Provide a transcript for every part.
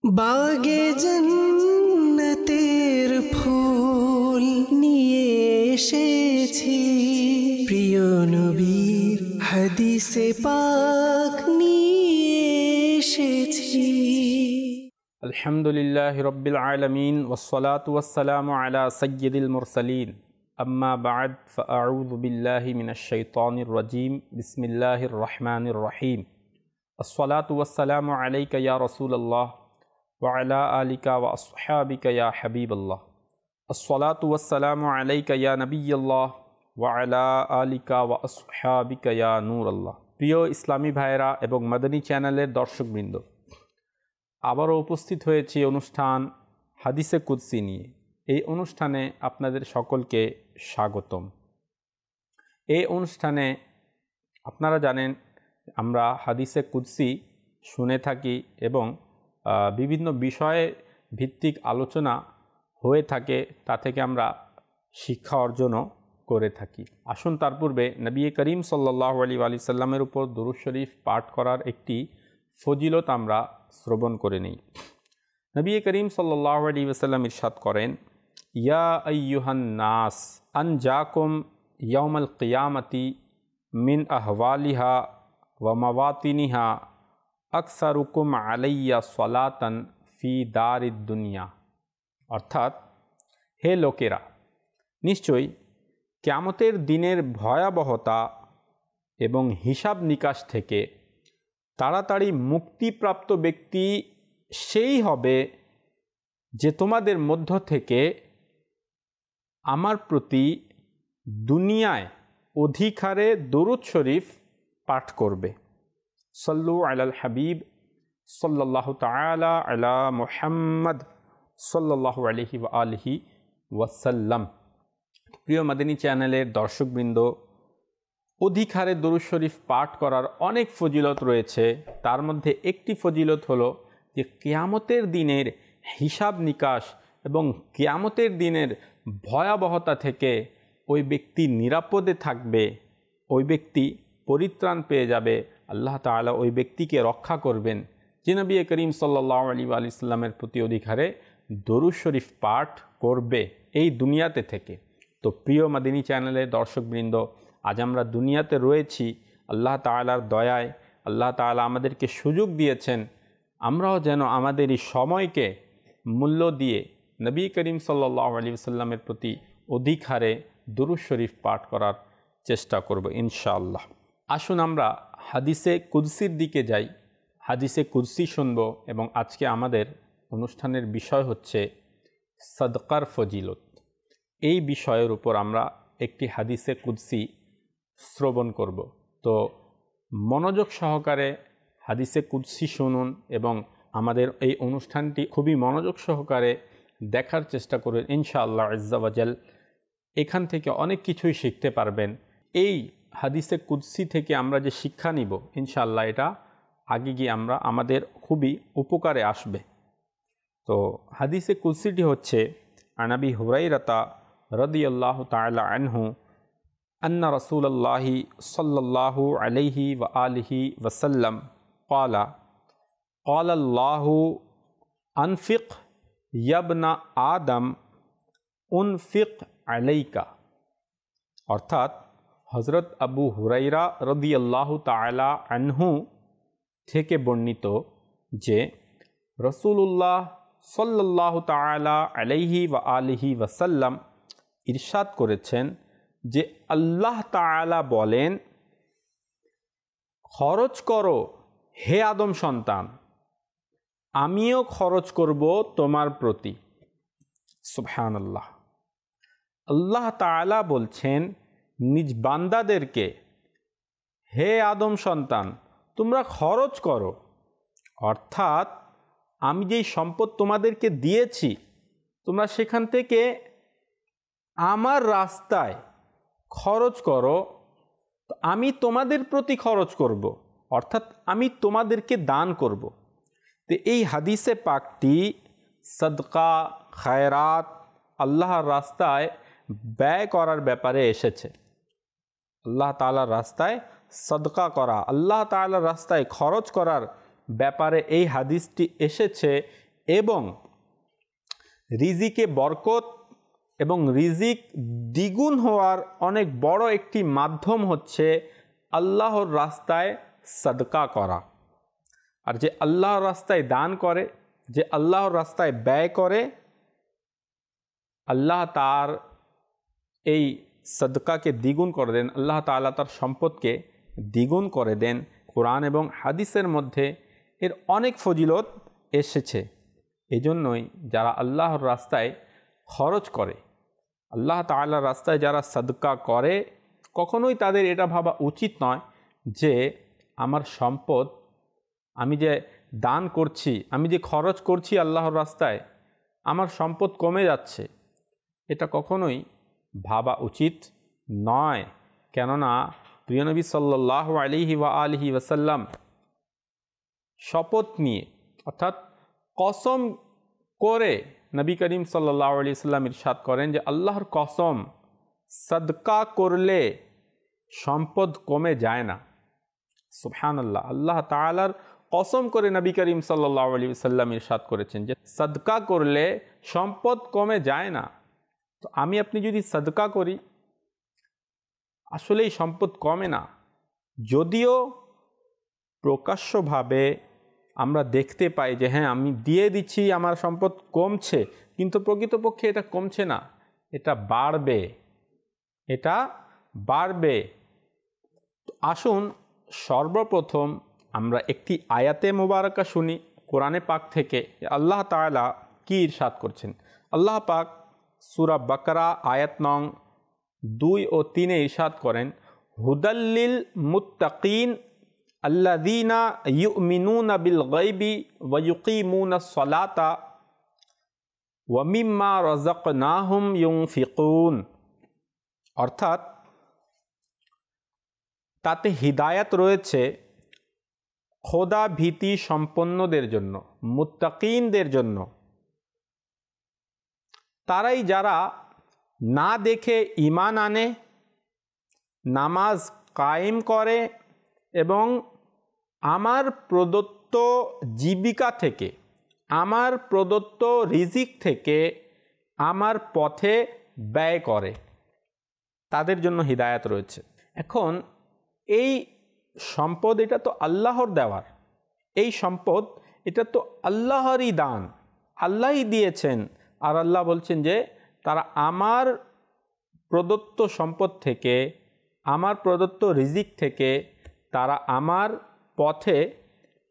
বাগে জান্নাতের ফুল নিয়ে এসেছি, প্রিয় নবীর হাদিসে পাক নিয়ে এসেছি। আলহামদুলিল্লাহি রাব্বিল আলামিন ওয়াসসালাতু ওয়াসসালামু আলা সাইয়্যিদিল মুরসালিন, আম্মা বা'দ, ফাআউযু বিল্লাহি মিনাশ শাইতানির রাজীম। বিসমিল্লাহির রহমানির রহিম। আসসালাতু ওয়াসসালামু আলাইকা ইয়া রাসূলুল্লাহ ওয়া আলা আলিকা ওয়া আসহাবিকা ইয়া হাবিবাল্লাহ। আসসালাতু ওয়াসসালামু আলাইকা ইয়া নবিয়্যাল্লাহ ওয়া আলা আলিকা ওয়া আসহাবিকা ইয়া নূরাল্লাহ। প্রিয় ইসলামী ভাইয়েরা এবং মাদানী চ্যানেলের দর্শকবৃন্দ, আবারও উপস্থিত হয়েছি অনুষ্ঠান হাদিসে কুদসি নিয়ে। এই অনুষ্ঠানে আপনাদের সকলকে স্বাগতম। এই অনুষ্ঠানে আপনারা জানেন আমরা হাদিসে কুদসি শুনে থাকি এবং বিভিন্ন বিষয়ে ভিত্তিক আলোচনা হয়ে থাকে, তা থেকে আমরা শিক্ষা অর্জনও করে থাকি। আসুন তার পূর্বে নবী করিম সাল্লাল্লাহু আলাইহি ওয়া সাল্লামের উপর দুরূদ শরীফ পাঠ করার একটি ফজিলত আমরা শ্রবণ করে নেই। নবী করিম সাল্লাল্লাহু আলাইহি ওয়া সাল্লাম ইরশাদ করেন, ইয়া আইয়ুহান নাস আনজাকুম ইয়াউমাল কিয়ামতি মিন আহওয়ালিহা ওয়া মাওয়াতিনিহা আকসারুকুম আলাইয়া সালাতান ফি দারিদ দুনিয়া। অর্থাৎ, হে লোকেরা, নিশ্চয়ই কিয়ামতের দিনের ভয়াবহতা এবং হিসাব নিকাশ থেকে তাড়াতাড়ি মুক্তিপ্রাপ্ত ব্যক্তি সেই হবে যে তোমাদের মধ্য থেকে আমার প্রতি দুনিয়ায় অধিক হারে দরুদ শরীফ পাঠ করবে। সল্লু আলাল হাবিব সাল্লাল্লাহু তাআলা আলা মুহাম্মদ সাল্লাল্লাহু আলাইহি ওয়া আলিহি ওয়াসাল্লাম। প্রিয় মাদানী চ্যানেলের দর্শকবৃন্দ, অধিক হারে দরুদ শরীফ পাঠ করার অনেক ফজিলত রয়েছে। তার মধ্যে একটি ফজিলত হলো যে কিয়ামতের দিনের হিসাব নিকাশ এবং কিয়ামতের দিনের ভয়াবহতা থেকে ওই ব্যক্তি নিরাপদে থাকবে, ওই ব্যক্তি পরিত্রাণ পেয়ে যাবে। আল্লাহ তাআলা ওই ব্যক্তিকে রক্ষা করবেন যে নবী করিম সাল্লাল্লাহু আলাইহি ওয়া সাল্লামের প্রতি অধিক হারে দরুদ শরীফ পাঠ করবে এই দুনিয়াতে থেকে। তো প্রিয় মাদানী চ্যানেলের দর্শকবৃন্দ, আজ আমরা দুনিয়াতে রয়েছি আল্লাহ তাআলার দয়ায়। আল্লাহ তাআলা আমাদেরকে সুযোগ দিয়েছেন, আমরাও যেন আমাদের এই সময়কে মূল্য দিয়ে নবী করিম সাল্লাল্লাহু আলাইহি ওয়াসাল্লামের প্রতি অধিক হারে দুরূদ শরীফ পাঠ করার চেষ্টা করব ইনশাআল্লাহ। আসুন আমরা হাদিসে কুদসির দিকে যাই, হাদিসে কুদসি শুনব। এবং আজকে আমাদের অনুষ্ঠানের বিষয় হচ্ছে সাদকার ফজিলত। এই বিষয়ের উপর আমরা একটি হাদিসে কুদসি শ্রবণ করব। তো মনোযোগ সহকারে হাদিসে কুদসি শুনুন এবং আমাদের এই অনুষ্ঠানটি খুবই মনোযোগ সহকারে দেখার চেষ্টা করুন। ইনশাআল্লাহ আজ্জা ওয়া জাল এখান থেকে অনেক কিছুই শিখতে পারবেন। এই হাদিসে কুদসি থেকে আমরা যে শিক্ষা নিব, ইনশাআল্লাহ এটা আগে গিয়ে আমাদের খুবই উপকারে আসবে। তো হাদিসে কুদসিটি হচ্ছে আন আবি হুরায়রাতা রাদিয়াল্লাহু তাআলা আনহু আন্না রাসূলুল্লাহি সাল্লাল্লাহু আলাইহি ওয়া আলিহি ওয়াসাল্লাম ক্বালা ক্বালাল্লাহু আনফিক ইয়াবনা আদম উনফিক আলাইকা। অর্থাৎ হযরত আবু হুরায়রা রাদিয়াল্লাহু তাআলা আনহু থেকে বর্ণিত যে রাসূলুল্লাহ সাল্লাল্লাহু তাআলা আলাইহি ওয়া আলিহি ওয়াসাল্লাম ইরশাদ করেছেন যে আল্লাহ তাআলা বলেন, খরচ করো হে আদম সন্তান, আমিও খরচ করব তোমার প্রতি। সুবহানাল্লাহ। আল্লাহ তাআলা বলছেন নিজ বান্দাদেরকে, হে আদম সন্তান, তোমরা খরচ করো। অর্থাৎ আমি যেই সম্পদ তোমাদেরকে দিয়েছি, তোমরা সেখান থেকে আমার রাস্তায় খরচ করো, তো আমি তোমাদের প্রতি খরচ করব, অর্থাৎ আমি তোমাদেরকে দান করব। তো এই হাদিসে পাকটি সদকা, খায়রাত, আল্লাহর রাস্তায় ব্যয় করার ব্যাপারে এসেছে। আল্লাহ তাআলার রাস্তায় সদকা করা, আল্লাহ তাআলার রাস্তায় খরচ করার ব্যাপারে এই হাদিসটি এসেছে। এবং রিজিকে বরকত এবং রিজিক দ্বিগুণ হওয়ার অনেক বড় একটি মাধ্যম হচ্ছে আল্লাহর রাস্তায় সাদকা করা। আর যে আল্লাহর রাস্তায় দান করে, যে আল্লাহর রাস্তায় ব্যয় করে, আল্লাহ তার এই সাদকাকে দ্বিগুণ করে দেন, আল্লাহ তাআলা তার সম্পদকে দ্বিগুণ করে দেন। কোরআন এবং হাদিসের মধ্যে এর অনেক ফজিলত এসেছে। এই জন্যই যারা আল্লাহর রাস্তায় খরচ করে, আল্লাহ তাআলার রাস্তায় যারা সাদকা করে, কখনোই তাদের এটা ভাবা উচিত নয় যে আমার সম্পদ, আমি যে দান করছি, আমি যে খরচ করছি আল্লাহর রাস্তায়, আমার সম্পদ কমে যাচ্ছে। এটা কখনোই ভাবা উচিত নয়। কেননা প্রিয় নবী সাল্লাল্লাহু আলাইহি ওয়া আলিহি ওয়াসাল্লাম শপথ নিয়ে, অর্থাৎ কসম করে নবী করিম সাল্লাল্লাহু আলাইহি ওয়াসাল্লাম ইরশাদ করেন যে আল্লাহর কসম, সাদকা করলে সম্পদ কমে যায় না। সুবহানাল্লাহ, আল্লাহ তাআলার কসম করে নবী করিম সাল্লাল্লাহু আলাইহি ওয়াসাল্লাম ইরশাদ করেছেন যে সাদকা করলে সম্পদ কমে যায় না। তো আমি আপনি যদি সাদকা করি, আসলেই সম্পদ কমে না। যদিও প্রকাশ্যভাবে আমরা দেখতে পাই যে হ্যাঁ আমি দিয়ে দিচ্ছি, আমার সম্পদ কমছে, কিন্তু প্রকৃতপক্ষে এটা কমছে না, এটা বাড়বে, এটা বাড়বে। আসুন সর্বপ্রথম আমরা একটি আয়াতে মোবারকা শুনি কোরআনে পাক থেকে, আল্লাহ তাআলা কি ইরশাদ করছেন। আল্লাহ পাক সূরা বাকারা আয়াত নং 2 ও 3 ইরশাদ করেন, হুদাল্লিল মুত্তাকিন আল্লাযীনা ইউমিনুনা বিল গায়বি ওয়া ইউকিমুনাস সালাতা ওয়া মিম্মা রাযাকনাহুম ইউনফিকুন। অর্থাৎ তাতে হিদায়াত রয়েছে খোদা ভীতি সম্পন্নদের জন্য, মুত্তাকিনদের জন্য। তারাই যারা না দেখে ঈমান আনে, নামাজ কায়েম করে এবং আমার প্রদত্ত জীবিকা থেকে, আমার প্রদত্ত রিজিক থেকে আমার পথে ব্যয় করে, তাদের জন্য হিদায়াত রয়েছে। এখন এই সম্পদ, এটা তো আল্লাহর দেওয়ার, এই সম্পদ এটা তো আল্লাহরই দান, আল্লাহই দিয়েছেন। আর আল্লাহ বলছেন যে তারা আমার প্রদত্ত সম্পদ থেকে, আমার প্রদত্ত রিজিক থেকে তারা আমার পথে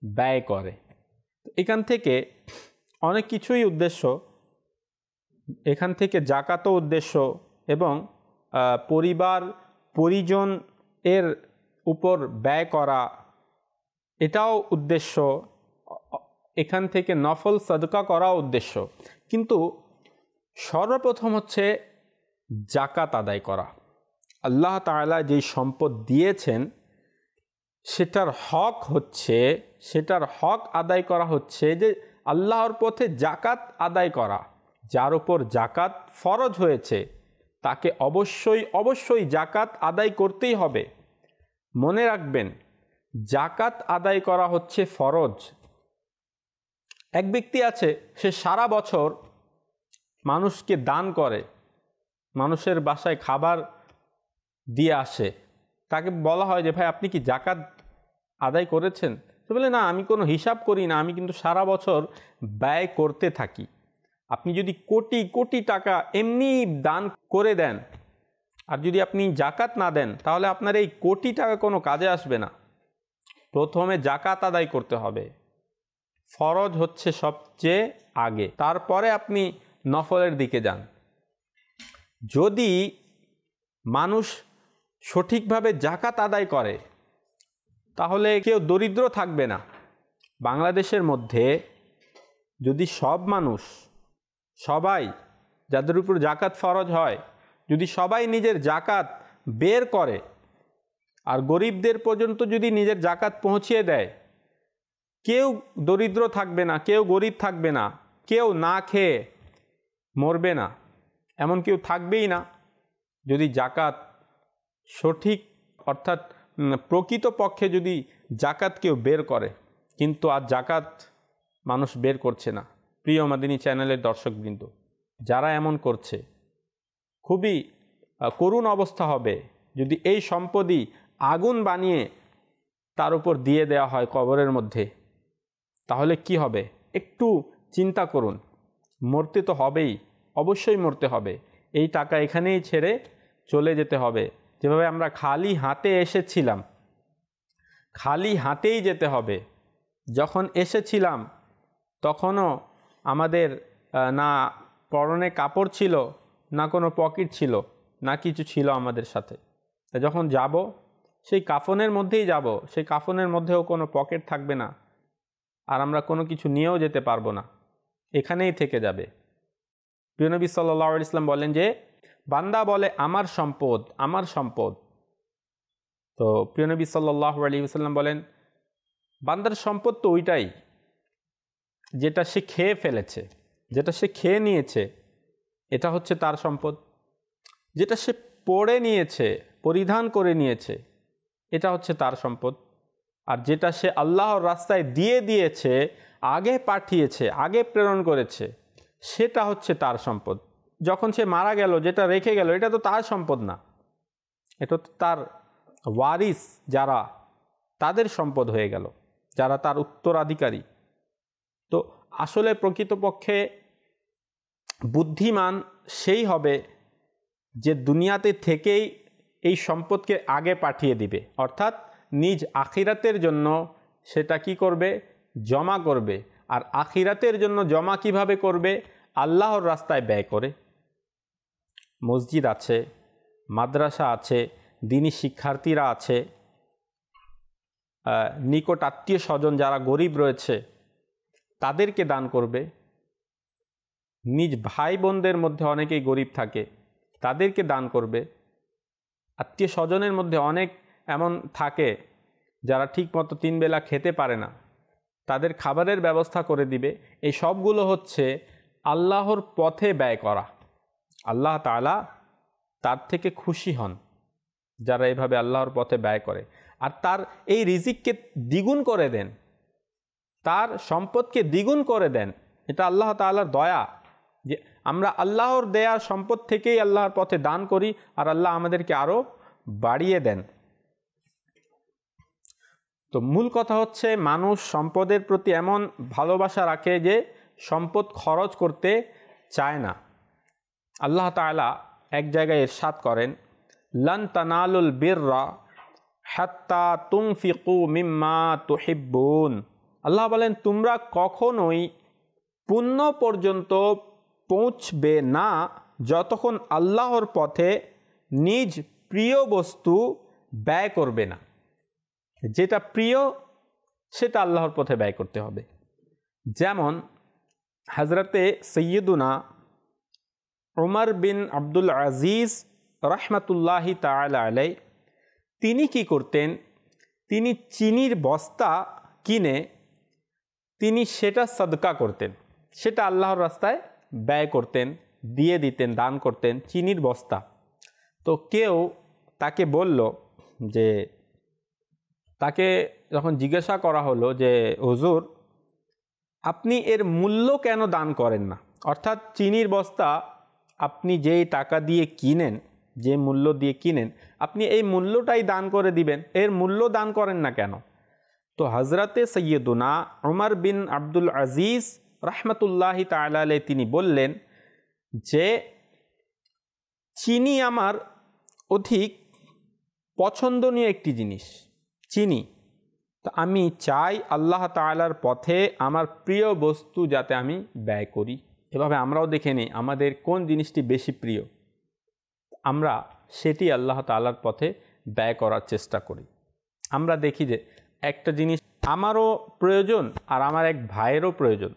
ব্যয় করে। এখান থেকে অনেক কিছুই উদ্দেশ্য, এখান থেকে জাকাতও উদ্দেশ্য এবং পরিবার পরিজন এর উপর ব্যয় করা এটাও উদ্দেশ্য, এখান থেকে নফল সাদকা করাও উদ্দেশ্য। কিন্তু সর্বপ্রথম হচ্ছে জাকাত আদায় করা। আল্লাহ তাআলা যেই সম্পদ দিয়েছেন সেটার হক হচ্ছে, সেটার হক আদায় করা হচ্ছে যে আল্লাহর পথে জাকাত আদায় করা। যার উপর জাকাত ফরজ হয়েছে তাকে অবশ্যই অবশ্যই জাকাত আদায় করতেই হবে। মনে রাখবেন, জাকাত আদায় করা হচ্ছে ফরজ। এক ব্যক্তি আছে, সে সারা বছর মানুষকে দান করে, মানুষের বাসায় খাবার দিয়ে আসে, তাকে বলা হয় যে ভাই আপনি কি জাকাত আদায় করেছেন? তো বলে না, আমি কোনো হিসাব করি না, আমি কিন্তু সারা বছর ব্যয় করতে থাকি। আপনি যদি কোটি কোটি টাকা এমনি দান করে দেন আর যদি আপনি জাকাত না দেন, তাহলে আপনার এই কোটি টাকা কোনো কাজে আসবে না। প্রথমে জাকাত আদায় করতে হবে, ফরজ হচ্ছে সবচেয়ে আগে, তারপরে আপনি নফলের দিকে যান। যদি মানুষ সঠিকভাবে জাকাত আদায় করে তাহলে কেউ দরিদ্র থাকবে না। বাংলাদেশের মধ্যে যদি সব মানুষ, সবাই যাদের উপর জাকাত ফরজ হয়, যদি সবাই নিজের জাকাত বের করে আর গরিবদের পর্যন্ত যদি নিজের জাকাত পৌঁছিয়ে দেয়, কেউ দরিদ্র থাকবে না, কেউ গরিব থাকবে না, কেউ না খেয়ে মরবে না, এমন কেউ থাকবেই না। যদি জাকাত সঠিক অর্থাৎ প্রকৃতপক্ষে যদি জাকাত কেউ বের করে, কিন্তু আর জাকাত মানুষ বের করছে না। প্রিয় মাদিনী চ্যানেলের দর্শকবৃন্দ, যারা এমন করছে, খুবই করুণ অবস্থা হবে যদি এই সম্পদই আগুন বানিয়ে তার উপর দিয়ে দেওয়া হয় কবরের মধ্যে। তাহলে কি হবে একটু চিন্তা করুন। মরতে তো হবেই, অবশ্যই মরতে হবে। এই টাকা এখানেই ছেড়ে চলে যেতে হবে। যেভাবে আমরা খালি হাতে এসেছিলাম, খালি হাতেই যেতে হবে। যখন এসেছিলাম তখনও আমাদের না পরনে কাপড় ছিল, না কোনো পকেট ছিল, না কিছু ছিল আমাদের সাথে। যখন যাব সেই কাফনের মধ্যেই যাব, সেই কাফনের মধ্যেও কোনো পকেট থাকবে না, আর আমরা কোনো কিছু নিয়েও যেতে পারবো না, এখানেই থেকে যাবে। প্রিয় নবী সাল্লাল্লাহু আলাইহি ওয়াসাল্লাম বলেন যে বান্দা বলে আমার সম্পদ, আমার সম্পদ। তো প্রিয় নবী সাল্লাল্লাহু আলাইহি ওয়াসাল্লাম বলেন বান্দার সম্পদ তো ওইটাই যেটা সে খেয়ে ফেলেছে, যেটা সে খেয়ে নিয়েছে, এটা হচ্ছে তার সম্পদ। যেটা সে পরে নিয়েছে, পরিধান করে নিয়েছে, এটা হচ্ছে তার সম্পদ। আর যেটা সে আল্লাহর রাস্তায় দিয়ে দিয়েছে, আগে পাঠিয়েছে, আগে প্রেরণ করেছে, সেটা হচ্ছে তার সম্পদ। যখন সে মারা গেল, যেটা রেখে গেল, এটা তো তার সম্পদ না, এটা তো তার ওয়ারিস যারা, তাদের সম্পদ হয়ে গেল, যারা তার উত্তরাধিকারী। তো আসলে প্রকৃতপক্ষে বুদ্ধিমান সেই হবে যে দুনিয়াতে থেকেই এই সম্পদকে আগে পাঠিয়ে দিবে, অর্থাৎ নিজ আখিরাতের জন্য সেটা কি করবে, জমা করবে। আর আখিরাতের জন্য জমা কিভাবে করবে, আল্লাহর রাস্তায় ব্যয় করে। মসজিদ আছে, মাদ্রাসা আছে, দিনী শিক্ষার্থীরা আছে, নিকট আত্মীয় স্বজন যারা গরিব রয়েছে তাদেরকে দান করবে। নিজ ভাই বোনদের মধ্যে অনেকেই গরিব থাকে, তাদেরকে দান করবে। আত্মীয় স্বজনের মধ্যে অনেক এমন থাকে যারা ঠিকমতো 3 বেলা খেতে পারে না, তাদের খাবারের ব্যবস্থা করে দিবে। এই সবগুলো হচ্ছে আল্লাহর পথে ব্যয় করা। আল্লাহ তাআলা তার থেকে খুশি হন যারা এভাবে আল্লাহর পথে ব্যয় করে, আর তার এই রিজিককে দ্বিগুণ করে দেন, তার সম্পদকে দ্বিগুণ করে দেন। এটা আল্লাহ তাআলার দয়া যে আমরা আল্লাহর দেয়া সম্পদ থেকেই আল্লাহর পথে দান করি, আর আল্লাহ আমাদেরকে আরও বাড়িয়ে দেন। তো মূল কথা হচ্ছে মানুষ সম্পদের প্রতি এমন ভালোবাসা রাখে যে সম্পদ খরচ করতে চায় না। আল্লাহ তাআলা এক জায়গায় ইরশাদ করেন, লান তানালুল বিররা হাত্তা তুনফিকু মিম্মা তুহিব্বুন। আল্লাহ বলেন তোমরা কখনোই পুণ্য পর্যন্ত পৌঁছবে না যতক্ষণ আল্লাহর পথে নিজ প্রিয় বস্তু ব্যয় করবে না। যেটা প্রিয় সেটা আল্লাহর পথে ব্যয় করতে হবে। যেমন হযরতে সৈয়দুনা উমর বিন আব্দুল আজিজ রহমতুল্লাহি তাআলা আলাইহি, তিনি কি করতেন, তিনি চিনির বস্তা কিনে তিনি সেটা সদকা করতেন, সেটা আল্লাহর রাস্তায় ব্যয় করতেন, দিয়ে দিতেন, দান করতেন চিনির বস্তা। তো কেউ তাকে বলল যে, তাকে যখন জিজ্ঞাসা করা হলো যে হুজুর আপনি এর মূল্য কেন দান করেন না, অর্থাৎ চিনির বস্তা আপনি যেই টাকা দিয়ে কিনেন, যে মূল্য দিয়ে কিনেন, আপনি এই মূল্যটাই দান করে দিবেন, এর মূল্য দান করেন না কেন? তো হযরতে সৈয়দুনা উমর বিন আব্দুল আজিজ রহমতুল্লাহি তাআলা আলাইহি তিনি বললেন যে চিনি আমার অধিক পছন্দনীয় একটি জিনিস, চিনি। তো আমি চাই আল্লাহ তাআলার পথে আমার প্রিয় বস্তু যাতে আমি ব্যয় করি। এভাবে আমরাও দেখে নিই আমাদের কোন জিনিসটি বেশি প্রিয়, আমরা সেটি আল্লাহ তাআলার পথে ব্যয় করার চেষ্টা করি। আমরা দেখি যে একটা জিনিস আমারও প্রয়োজন আর আমার এক ভাইয়েরও প্রয়োজন,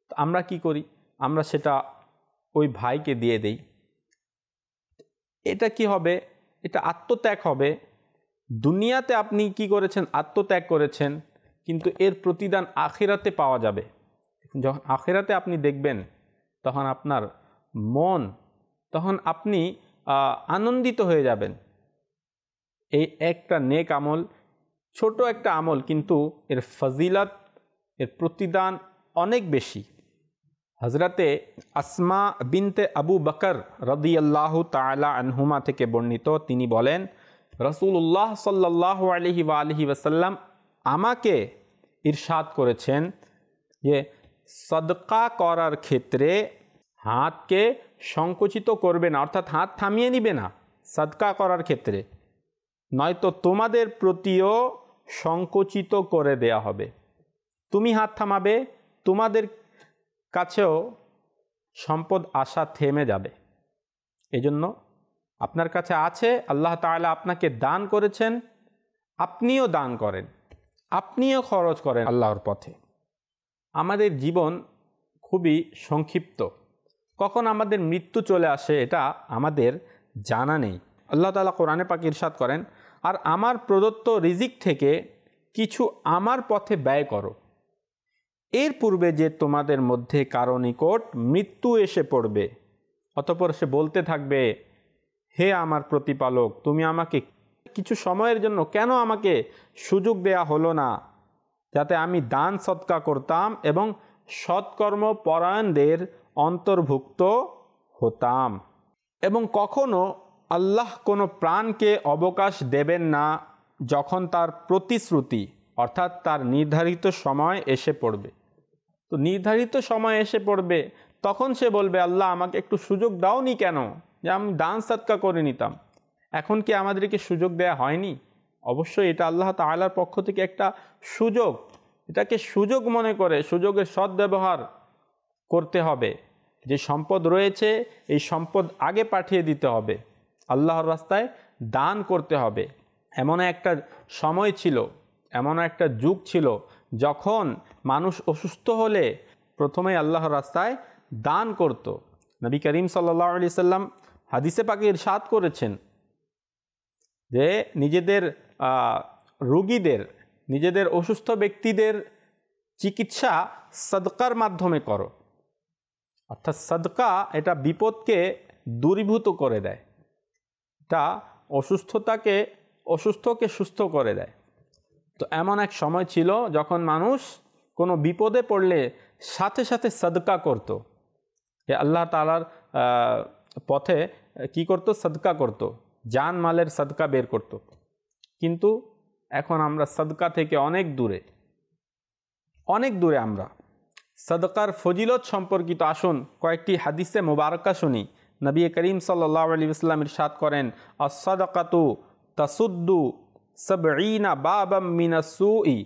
তো আমরা কি করি, আমরা সেটা ওই ভাইকে দিয়ে দেই। এটা কি হবে, এটা আত্মত্যাগ হবে। দুনিয়াতে আপনি কি করেছেন, আত্মত্যাগ করেছেন, কিন্তু এর প্রতিদান আখিরাতে পাওয়া যাবে। যখন আখিরাতে আপনি দেখবেন তখন আপনার মন, তখন আপনি আনন্দিত হয়ে যাবেন। এই একটা নেক আমল, ছোট একটা আমল, কিন্তু এর ফজিলত, এর প্রতিদান অনেক বেশি। হজরতে আসমা বিনতে আবু বকর রাদিয়াল্লাহু তাআলা আনহুমা থেকে বর্ণিত, তিনি বলেন রাসূলুল্লাহ সাল্লাল্লাহু আলাইহি ওয়া আলিহি ওয়াসাল্লাম আমাকে ইরশাদ করেছেন যে সদকা করার ক্ষেত্রে হাতকে সংকুচিত করবে না, অর্থাৎ হাত থামিয়ে নিবে না সদকা করার ক্ষেত্রে, নয়তো তোমাদের প্রতিও সংকুচিত করে দেয়া হবে। তুমি হাত থামাবে, তোমাদের কাছেও সম্পদ আসা থেমে যাবে। এজন্য আপনার কাছে আছে, আল্লাহ তাআলা আপনাকে দান করেছেন, আপনিও দান করেন, আপনিও খরচ করেন আল্লাহর পথে। আমাদের জীবন খুবই সংক্ষিপ্ত, কখন আমাদের মৃত্যু চলে আসে এটা আমাদের জানা নেই। আল্লাহ তাআলা কোরআনে পাকে ইরশাদ করেন, আর আমার প্রদত্ত রিজিক থেকে কিছু আমার পথে ব্যয় করো, এর পূর্বে যে তোমাদের মধ্যে কারো নিকট মৃত্যু এসে পড়বে, অতঃপর সে বলতে থাকবে, হে আমার প্রতিপালক, তুমি আমাকে কিছু সময়ের জন্য কেন আমাকে সুযোগ দেয়া হলো না, যাতে আমি দান সদকা করতাম এবং সৎকর্ম পরায়ণদের অন্তর্ভুক্ত হতাম। এবং কখনো আল্লাহ কোনো প্রাণকে অবকাশ দেবেন না যখন তার প্রতিশ্রুতি অর্থাৎ তার নির্ধারিত সময় এসে পড়বে। তো নির্ধারিত সময় এসে পড়বে, তখন সে বলবে, আল্লাহ আমাকে একটু সুযোগ দাওনি কেন, যে আমি দান সদকা করে নিতাম। এখন কি আমাদেরকে সুযোগ দেয়া হয়নি? অবশ্যই এটা আল্লাহ তাআলার পক্ষ থেকে একটা সুযোগ, এটাকে সুযোগ মনে করে সুযোগের সদ্ব্যবহার করতে হবে। যে সম্পদ রয়েছে এই সম্পদ আগে পাঠিয়ে দিতে হবে, আল্লাহর রাস্তায় দান করতে হবে। এমন একটা সময় ছিল, এমন একটা যুগ ছিল যখন মানুষ অসুস্থ হলে প্রথমেই আল্লাহর রাস্তায় দান করত। নবী করিম সাল্লাল্লাহু আলাইহি সাল্লাম হাদিসে পাকে ইরশাদ করেছেন যে নিজেদের রোগীদের, নিজেদের অসুস্থ ব্যক্তিদের চিকিৎসা সদকার মাধ্যমে করো। অর্থাৎ সদকা এটা বিপদকে দূরীভূত করে দেয়, এটা অসুস্থকে সুস্থ করে দেয়। তো এমন এক সময় ছিল যখন মানুষ কোনো বিপদে পড়লে সাথে সাথে সদকা করত, যে আল্লাহ তাআলার পথে কি করত, সদকা করত, জান মালের সদকা বের করত। কিন্তু এখন আমরা সদকা থেকে অনেক দূরে আমরা। সদকার ফজিলত সম্পর্কিত আসুন কয়েকটি হাদিসে মুবারকা শুনি। নবী করিম সাল্লাল্লাহু আলাইহি ওয়াসাল্লাম ইরশাদ করেন, আস-সাদাকাতু তাসুদ্দু সাবঈনা বাবাম মিনাস সুই,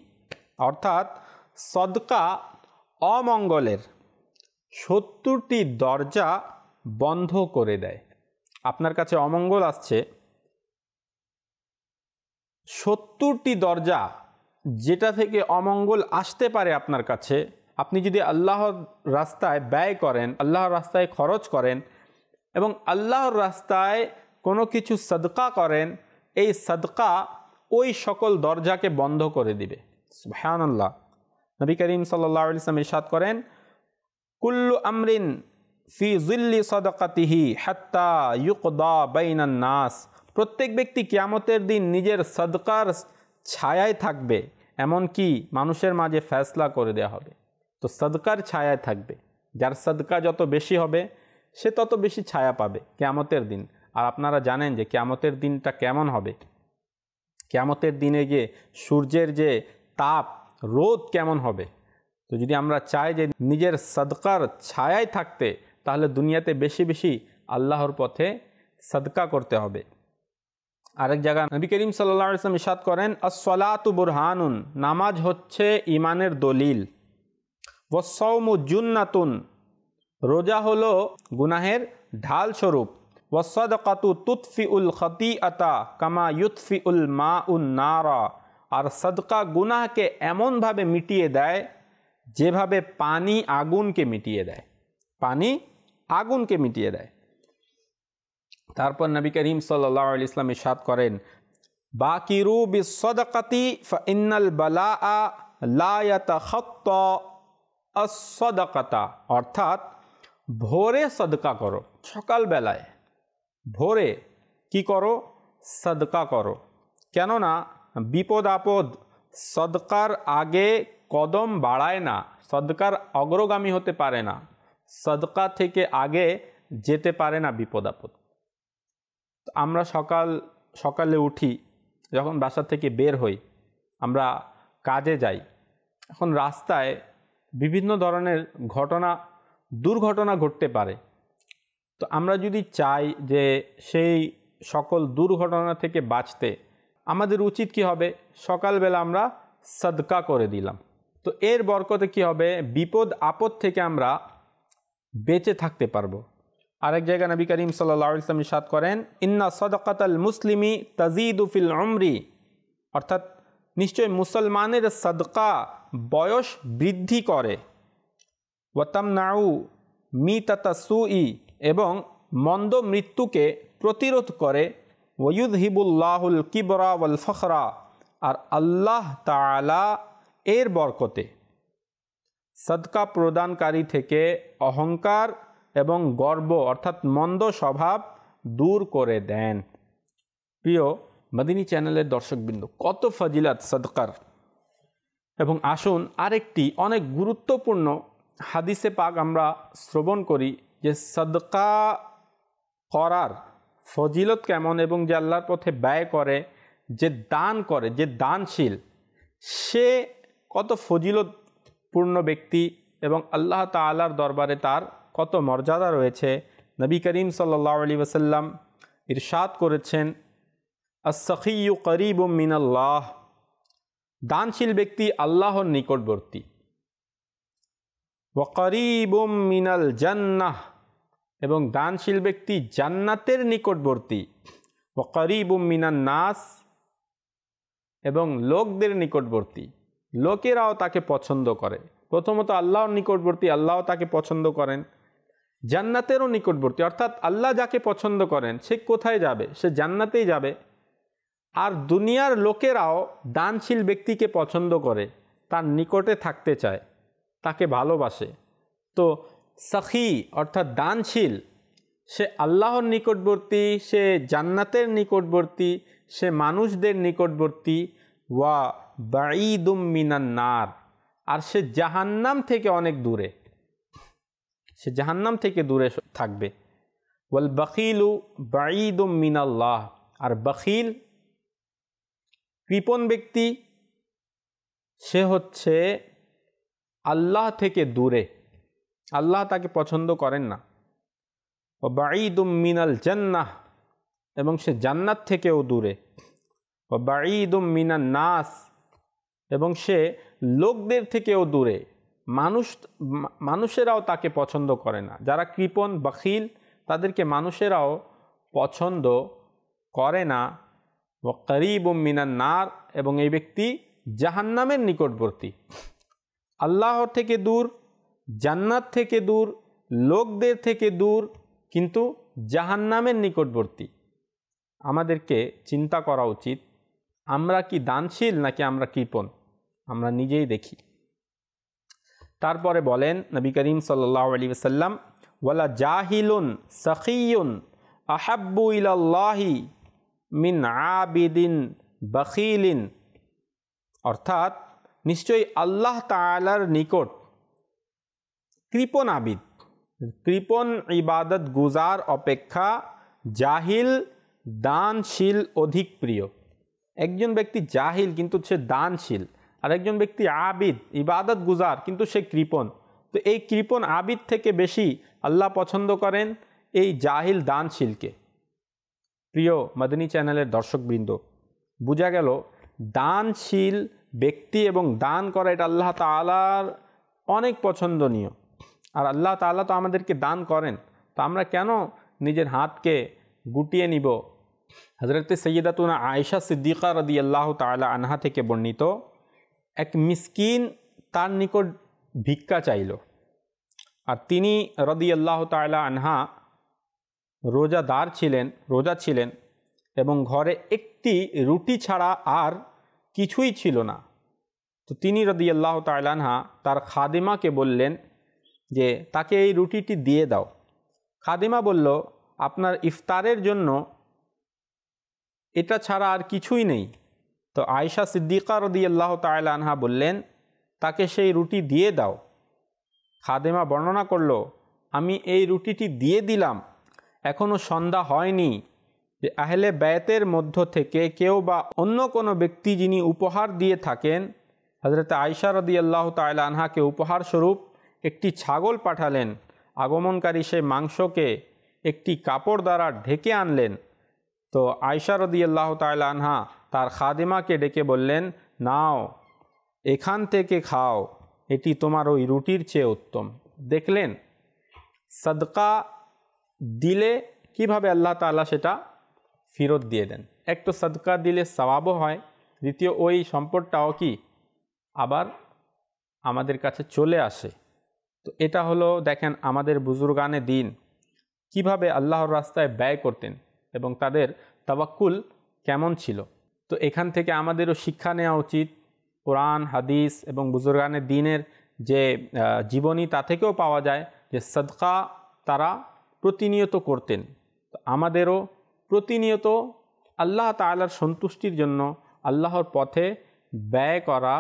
অর্থাৎ সদকা অমঙ্গলের 70টি দরজা বন্ধ করে দেয়। আপনার কাছে অমঙ্গল আসছে, 70টি দরজা যেটা থেকে অমঙ্গল আসতে পারে আপনার কাছে, আপনি যদি আল্লাহর রাস্তায় ব্যয় করেন, আল্লাহর রাস্তায় খরচ করেন এবং আল্লাহর রাস্তায় কোনো কিছু সদকা করেন, এই সদকা ওই সকল দরজাকে বন্ধ করে দিবে। সুবহানাল্লাহ। নবী করিম সাল্লাল্লাহু আলাইহি ওয়াসাল্লাম ইরশাদ করেন, কুল্লু আমরিন ফি জিল্লি সাদাকাতিহি হাত্তা ইউকদা বাইনান নাস, প্রত্যেক ব্যক্তি কিয়ামতের দিন নিজের সদকার ছায়ায় থাকবে, এমনকি মানুষের মাঝে ফয়সালা করে দেওয়া হবে। তো সদকার ছায়ায় থাকবে, যার সদকা যত বেশি হবে সে তত বেশি ছায়া পাবে কিয়ামতের দিন। আর আপনারা জানেন যে কিয়ামতের দিনটা কেমন হবে, কিয়ামতের দিনে যে সূর্যের যে তাপ, রোদ কেমন হবে। তো যদি আমরা চাই যে নিজের সদকার ছায়ায় থাকতে, তাহলে দুনিয়াতে বেশি বেশি আল্লাহর পথে সদকা করতে হবে। আরেক জায়গায় নবী করিম সাল্লাল্লাহু আলাইহি ওয়াসাল্লাম ইরশাদ করেন, আস-সালাতু বুরহানুন, নামাজ হচ্ছে ঈমানের দলিল, ওয়াস-সাওমু জুন্নাতুন, রোজা হলো গুনাহের ঢাল স্বরূপ, ওয়াস-সাদাকাতু তুতফিউল খাতিআতা কামা ইউতফিউল মাউন নারা, আর সদকা গুনাহকে এমনভাবে মিটিয়ে দেয় যেভাবে পানি আগুনকে মিটিয়ে দেয়, পানি আগুনকে মিটিয়ে দেয়। তারপর নবী করিম সাল্লাল্লাহু আলাইহি ওয়াসাল্লাম ইরশাদ করেন, বাকিরু বিস-সাদাকাতি ফাইন্নাল বালাআ লা ইয়াতাখাত্তা আস-সাদাকাতা, অর্থাৎ ভোরে সদকা করো, সকালবেলায় ভোরে কি করো, সদকা করো। কেননা বিপদ আপদ সদকার আগে কদম বাড়ায় না, সদকার অগ্রগামী হতে পারে না। সদকা থেকে আগে যেতে পারে না বিপদ আপদ। আমরা সকালে উঠি, যখন বাসা থেকে বের হই, আমরা কাজে যাই, এখন রাস্তায় বিভিন্ন ধরনের দুর্ঘটনা ঘটতে পারে। তো আমরা যদি চাই যে সেই সকল দুর্ঘটনা থেকে বাঁচতে, আমাদের উচিত কি হবে, সকালবেলা আমরা সদকা করে দিলাম। তো এর বরকতে কি হবে, বিপদ আপদ থেকে আমরা বেঁচে থাকতে পারবো। আরেক জায়গায় নবী করিম সাল্লাল্লাহু আলাইহি ওয়াসাল্লাম ইরশাদ করেন, ইন্না সাদাকাতাল মুসলিমি তাজিদু ফিল উমরি, অর্থাৎ নিশ্চয় মুসলমানের সদকা বয়স বৃদ্ধি করে, ওয়াতামনাউ মিতাতা সুই, এবং মন্দ মৃত্যুকে প্রতিরোধ করে, ওয়ুযহিবুল্লাহুল কিবরা ওয়াল ফখরা, আর আল্লাহ তাআলা এর বরকতে সদকা প্রদানকারী থেকে অহংকার এবং গর্ব অর্থাৎ মন্দ স্বভাব দূর করে দেন। প্রিয় মদিনী চ্যানেলের দর্শকবৃন্দ, কত ফজিলাত সদকার। এবং আসুন আরেকটি অনেক গুরুত্বপূর্ণ হাদিসে পাক আমরা শ্রবণ করি যে সদকা করার ফজিলত কেমন, এবং যে আল্লাহর পথে ব্যয় করে, যে দান করে, যে দানশীল, সে কত ফজিলতপূর্ণ ব্যক্তি এবং আল্লাহ তাআলার দরবারে তার কত মর্যাদা রয়েছে। নবী করিম সাল্লাল্লাহু আলাইহি ওয়াসাল্লাম ইরশাদ করেছেন, আস-সাখিয়্যু করিবুম মিনাল্লাহ, দানশীল ব্যক্তি আল্লাহর নিকটবর্তী, ওয়া করিবুম মিনাল জান্নাহ, এবং দানশীল ব্যক্তি জান্নাতের নিকটবর্তী, ওয়া করিবুম মিনান নাস, এবং লোকদের নিকটবর্তী, লোকেরাও তাকে পছন্দ করে। প্রথমত আল্লাহর নিকটবর্তী, আল্লাহ তাকে পছন্দ করেন, জান্নাতেরও নিকটবর্তী, অর্থাৎ আল্লাহ যাকে পছন্দ করেন সে কোথায় যাবে, সে জান্নাতেই যাবে। আর দুনিয়ার লোকেরাও দানশীল ব্যক্তিকে পছন্দ করে, তার নিকটে থাকতে চায়, তাকে ভালোবাসে। তো সখী অর্থাৎ দানশীল, সে আল্লাহর নিকটবর্তী, সে জান্নাতের নিকটবর্তী, সে মানুষদের নিকটবর্তী, ওয়া বাঈদুম মিনান নার, আর সে জাহান্নাম থেকে অনেক দূরে, সে জাহান্নাম থেকে দূরে থাকবে। ওয়াল বখিলু বাঈদুম মিনাল্লাহ, আর বখিল কৃপণ ব্যক্তি, সে হচ্ছে আল্লাহ থেকে দূরে, আল্লাহ তাকে পছন্দ করেন না। ও বাঈদুম মিনাল জান্নাহ, এবং সে জান্নাত থেকেও দূরে। ও বাঈদুম মিনান নাস, এবং সে লোকদের থেকেও দূরে, মানুষেরাও তাকে পছন্দ করে না। যারা কৃপণ বখিল তাদেরকে মানুষেরাও পছন্দ করে না। ও করিবুম মিনান নার, এবং এই ব্যক্তি জাহান্নামের নিকটবর্তী, আল্লাহর থেকে দূর, জান্নাত থেকে দূর, লোকদের থেকে দূর, কিন্তু জাহান্নামের নিকটবর্তী। আমাদেরকে চিন্তা করা উচিত, আমরা কি দানশীল নাকি আমরা কৃপণ, আমরা নিজেই দেখি। তারপরে বলেন নবী করিম সাল্লাল্লাহু আলাইহি ওয়াসাল্লাম, ওয়ালা জাহিলুন সাখিয়ুন আহাব্বু ইলাল্লাহি মিন আবিদিন বখিলিন, অর্থাৎ নিশ্চয়ই আল্লাহ তাআলার নিকট কৃপণ আবিদ, কৃপণ ইবাদত গুজার অপেক্ষা জাহিল দানশীল অধিক প্রিয়। একজন ব্যক্তি জাহিল কিন্তু সে দানশীল, আর একজন ব্যক্তি আবিদ ইবাদত গুজার কিন্তু সে কৃপণ। তো এই কৃপণ আবিদ থেকে বেশি আল্লাহ পছন্দ করেন এই জাহিল দানশীলকে। প্রিয় মদনী চ্যানেলের দর্শকবৃন্দ, বোঝা গেল দানশীল ব্যক্তি এবং দান করা এটা আল্লাহ তাআলার অনেক পছন্দনীয়। আর আল্লাহ তাআলা তো আমাদেরকে দান করেন, তো আমরা কেন নিজের হাতকে গুটিয়ে নিব। হযরত সৈয়দাতুনা আয়েশা সিদ্দিকা রাদিয়াল্লাহু তাআলা আনহা থেকে বর্ণিত, এক মিসকিন তার নিকট ভিক্ষা চাইল, আর তিনি রাদিয়াল্লাহু তাআলা আনহা রোজা ছিলেন এবং ঘরে একটি রুটি ছাড়া আর কিছুই ছিল না। তো তিনি রাদিয়াল্লাহু তাআলা আনহা তার খাদিমাকে বললেন যে তাকে এই রুটিটি দিয়ে দাও। খাদিমা বলল, আপনার ইফতারের জন্য এটা ছাড়া আর কিছুই নেই। তো আয়েশা সিদ্দিকা রাদিয়াল্লাহু তাআলা আনহা বললেন, তাকে সেই রুটি দিয়ে দাও। খাদিমা বর্ণনা করল আমি এই রুটিটি দিয়ে দিলাম, এখনও সন্ধ্যা হয়নি, যে আহলে বাইতের মধ্য থেকে কেউ বা অন্য কোনো ব্যক্তি যিনি উপহার দিয়ে থাকেন, হযরত আয়েশা রাদিয়াল্লাহু তাআলা আনহাকে উপহার স্বরূপ একটি ছাগল পাঠালেন। আগমনকারী সেই মাংসকে একটি কাপড় দ্বারা ঢেকে আনলেন। তো আয়েশা রাদিয়াল্লাহু তাআলা আনহা তার খাদেমাকে ডেকে বললেন, নাও এখান থেকে খাও, এটি তোমার ওই রুটির চেয়ে উত্তম। দেখলেন সদকা দিলে কিভাবে আল্লাহ তাআলা সেটা ফেরত দিয়ে দেন। এক তো সদকা দিলে সওয়াবও হয়, দ্বিতীয় ওই সম্পদটাও কি আবার আমাদের কাছে চলে আসে। তো এটা হলো দেখেন আমাদের বুজুর্গানে দিন কিভাবে আল্লাহর রাস্তায় ব্যয় করতেন এবং তাদের তাওয়াক্কুল কেমন ছিল। তো এখান থেকে আমাদেরও শিক্ষা নেওয়া উচিত। কোরআন হাদিস এবং বুজুর্গানে দিনের যে জীবনী তা থেকেও পাওয়া যায় যে সদকা তারা প্রতিনিয়ত করতেন। তো আমাদেরও প্রতিনিয়ত আল্লাহ তাআলার সন্তুষ্টির জন্য আল্লাহর পথে ব্যয় করা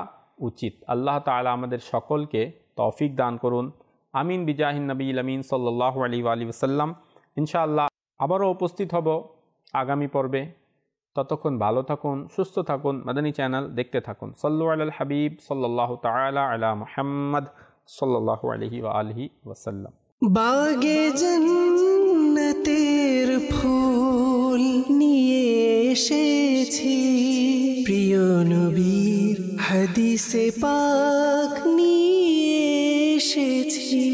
উচিত। আল্লাহ তাআলা আমাদের সকলকে তৌফিক দান করুন। আমিন বিজাহিন নবীল আমিন সাল্লাল্লাহু আলাইহি ওয়া আলিহি ওয়াসাল্লাম। ইনশাআল্লাহ আবারও উপস্থিত হব আগামী পর্বে। ততক্ষণ ভালো থাকুন, সুস্থ থাকুন, মাদানী চ্যানেল দেখতে থাকুন। সাল্লু আলাল হাবিব সাল্লাল্লাহু তাআলা আলা মুহাম্মদ সাল্লাল্লাহু আলাইহি ওয়া আলিহি ওয়াসাল্লাম। বাগে জান্নাতের ফুল নিয়ে এসেছি, প্রিয় নবীর হাদিসে পাক নিয়ে এসেছি।